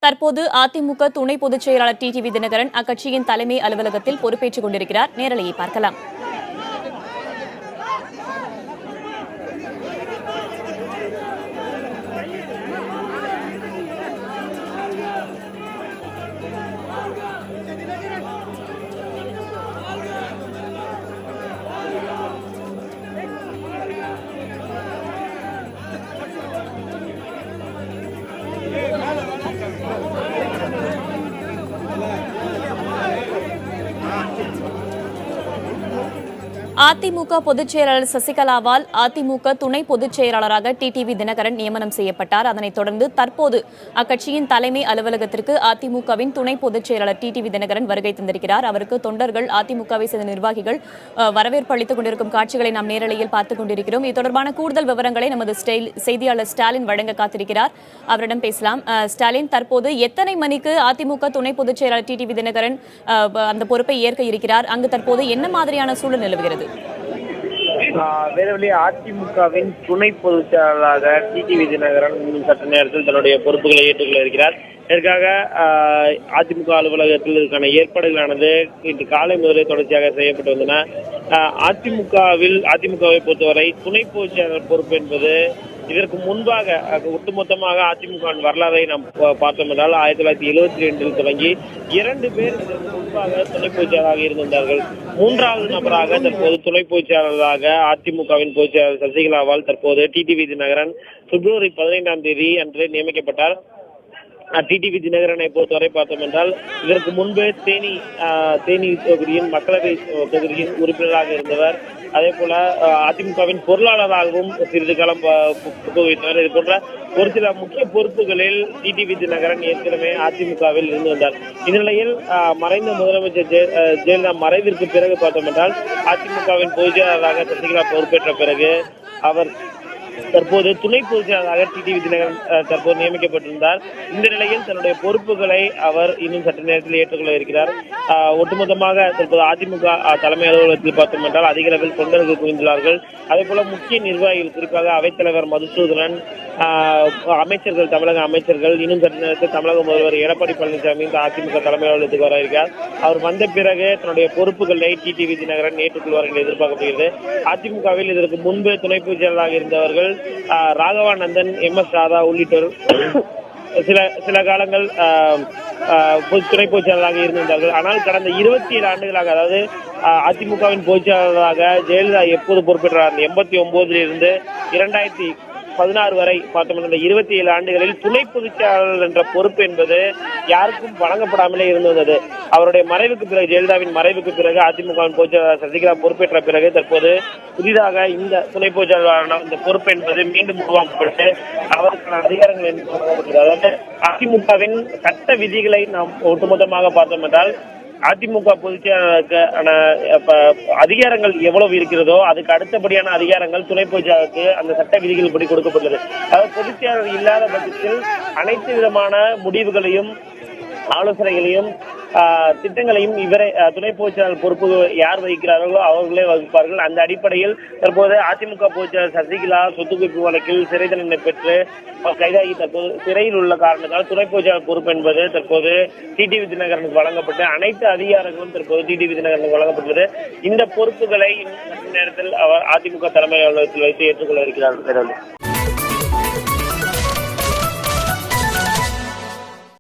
தற்போது அதிமுக துணை பொதுச் செயலாளர் டிடிவி தினகரன் அக்கட்சியின் தலைமை அலுவலகத்தில் பொறுப்பேற்றுக் கொண்டிருக்கிறார். நேரலையை பார்க்கலாம். அதிமுக பொதுச் செயலாளர் சசிகலாவால் அதிமுக துணை பொதுச் செயலாளராக டிடிவி தினகரன் நியமனம் செய்யப்பட்டார். அதனைத் தொடர்ந்து தற்போது அக்கட்சியின் தலைமை அலுவலகத்திற்கு அதிமுகவின் துணை பொதுச் செயலாளர் டிடிவி தினகரன் வருகை தந்திருக்கிறார். அவருக்கு தொண்டர்கள், அதிமுகவை சேர்ந்த நிர்வாகிகள் வரவேற்பு அளித்துக் கொண்டிருக்கும் காட்சிகளை நாம் நேரலையில் பார்த்துக் கொண்டிருக்கிறோம். இது தொடர்பான கூடுதல் விவரங்களை நமது செய்தியாளர் ஸ்டாலின் வழங்க காத்திருக்கிறார். அவரிடம் பேசலாம். ஸ்டாலின், தற்போது எத்தனை மணிக்கு அதிமுக துணை பொதுச் செயலாளர் டிடிவி தினகரன் அந்த பொறுப்பை ஏற்க இருக்கிறார்? அங்கு தற்போது என்ன மாதிரியான சூழல் நிலவுகிறது? வேறுவழி அதிமுகவின் துணை பொதுச் செயலாளராக டிடிவி தினகரன் இன்னும் சற்று நேரத்தில் தன்னுடைய பொறுப்புகளை ஏற்றுக்கொள்ள இருக்கிறார். இதற்காக அதிமுக அலுவலகத்தில் இதற்கான ஏற்பாடுகளானது இன்று காலை முதலே தொடர்ச்சியாக செய்யப்பட்டு வந்தன. அதிமுகவை பொறுத்தவரை துணை பொதுச் செயலாளர் பொறுப்பு என்பது இதற்கு முன்பாக ஒட்டுமொத்தமாக அதிமுகவின் வரலாறை நாம் பார்த்தோம் என்றால் 1972 தொடங்கி 2 பேர் இதற்கு முன்பாக துணை பொதுச் செயலாளராக இருந்திருந்தார்கள். 3வது நபராக தற்போது துணை பொதுச் செயலாளராக அதிமுகவின் பொதுச் செயலாளர் சசிகலாவால் தற்போது டிடிவி தினகரன் பிப்ரவரி 15ஆம் தேதி அன்று நியமிக்கப்பட்டார். டிடிவி தினகரனை பொறுத்தவரை பார்த்தோம் என்றால் இதற்கு முன்பு தேனி தொகுதியின் மக்களவை தொகுதியின் உறுப்பினராக இருந்தவர். அதே போல அதிமுகவின் பொருளாளராகவும் சிறிது காலம் வைத்தவர். இது போன்ற ஒரு சில முக்கிய பொறுப்புகளில் டிடிவி தினகரன் ஏற்கனவே அதிமுகவில் இருந்து வந்தார். இந்நிலையில் மறைந்த முதலமைச்சர் ஜெயலலிதா மறைவிற்கு பிறகு பார்த்தோம் என்றால் அதிமுகவின் பொதுச் செயலாளராக சசிகலா பொறுப்பேற்ற பிறகு அவர் தற்போது துணை பொதுச் செயலாளராக டிடிவி தினகரன் தற்போது நியமிக்கப்பட்டிருந்தார். இந்த நிலையில் தன்னுடைய பொறுப்புகளை அவர் இன்னும் சற்று நேரத்தில் ஏற்றுக்கொள்ள இருக்கிறார். ஒட்டுமொத்தமாக தற்போது அதிமுக தலைமை அலுவலகத்தில் பார்த்தோம் என்றால் அதிக அளவில் தொண்டர்கள் குவிந்துள்ளார்கள். அதே போல முக்கிய நிர்வாகிகள், குறிப்பாக அவைத்தலைவர் மதுசூதனன், அமைச்சர்கள், தமிழக அமைச்சர்கள், இன்னும் சற்று நேரத்தில் தமிழக முதல்வர் எடப்பாடி பழனிசாமி இந்த அதிமுக தலைமை அலுவலகத்துக்கு வர இருக்கிறார். அவர் வந்த பிறகு தன்னுடைய பொறுப்புகளை டிடிவி தினகரன் ஏற்றுக்கொள்வார் என்று எதிர்பார்க்கப்படுகிறது. அதிமுகவில் இதற்கு முன்பு துணை பொதுச் செயலாளராக இருந்தவர்கள் ராகவானந்தன், MS ராதா உள்ளிட்டோர் சில காலங்கள் துணை பொதுச் செயலாளராக இருந்திருந்தார்கள். ஆனால் கடந்த 27 ஆண்டுகளாக, அதாவது அதிமுகவின் பொதுச் செயலாளராக ஜெயலலிதா எப்போது பொறுப்பேற்றார் 89 இருந்து 2016 வரை பார்த்தோம். இந்த 27 ஆண்டுகளில் துணை பொதுச் செயலாளர் என்ற பொறுப்பு என்பது யாருக்கும் வழங்கப்படாமலே இருந்து வந்தது. அவருடைய மறைவுக்கு பிறகு, ஜெயலலிதாவின் மறைவுக்கு பிறகு அதிமுகவின் பொதுச் செயலாளர் சசிகலா பொறுப்பேற்ற பிறகு தற்போது புதிதாக இந்த துணை பொதுச் செயலாளரான இந்த பொறுப்பு என்பது மீண்டும் உருவாக்கப்பட்டு அவருக்கான அதிகாரங்கள் என்று சொல்லப்படுகிறது. அதாவது அதிமுகவின் சட்ட விதிகளை நாம் ஒட்டுமொத்தமாக பார்த்தோம் என்றால் அதிமுக பொதுச் செயலாளருக்கான அதிகாரங்கள் எவ்வளவு இருக்கிறதோ அதுக்கு அடுத்தபடியான அதிகாரங்கள் துணை பொதுச் செயலாளருக்கு அந்த சட்ட விதிகள் படி கொடுக்கப்பட்டது. அதாவது பொதுச் செயலாளர் இல்லாத பட்சத்தில் அனைத்து விதமான முடிவுகளையும், ஆலோசனைகளையும், திட்டங்களையும் இவரை துணை பொதுச் செயலாளர் பொறுப்பு யார் வகிக்கிறார்களோ அவர்களே வகிப்பார்கள். அந்த அடிப்படையில் தற்போது அதிமுக பொதுச் செயலாளர் சசிகலா சொத்து குவிப்பு வழக்கில் சிறை தண்டனை பெற்று கைதாகி தற்போது சிறையில் உள்ள காரணத்தால் துணை பொதுச் செயலாளர் பொறுப்பு என்பது தற்போது டிடிவி தினகரனுக்கு வழங்கப்பட்டு அனைத்து அதிகாரங்களும் தற்போது டிடிவி தினகரனுக்கு வழங்கப்பட்டது. இந்த பொறுப்புகளை இன்னும் நேரத்தில் அவர் அதிமுக தலைமை அலுவலகத்தில் வைத்து ஏற்றுக்கொள்ள இருக்கிறார்.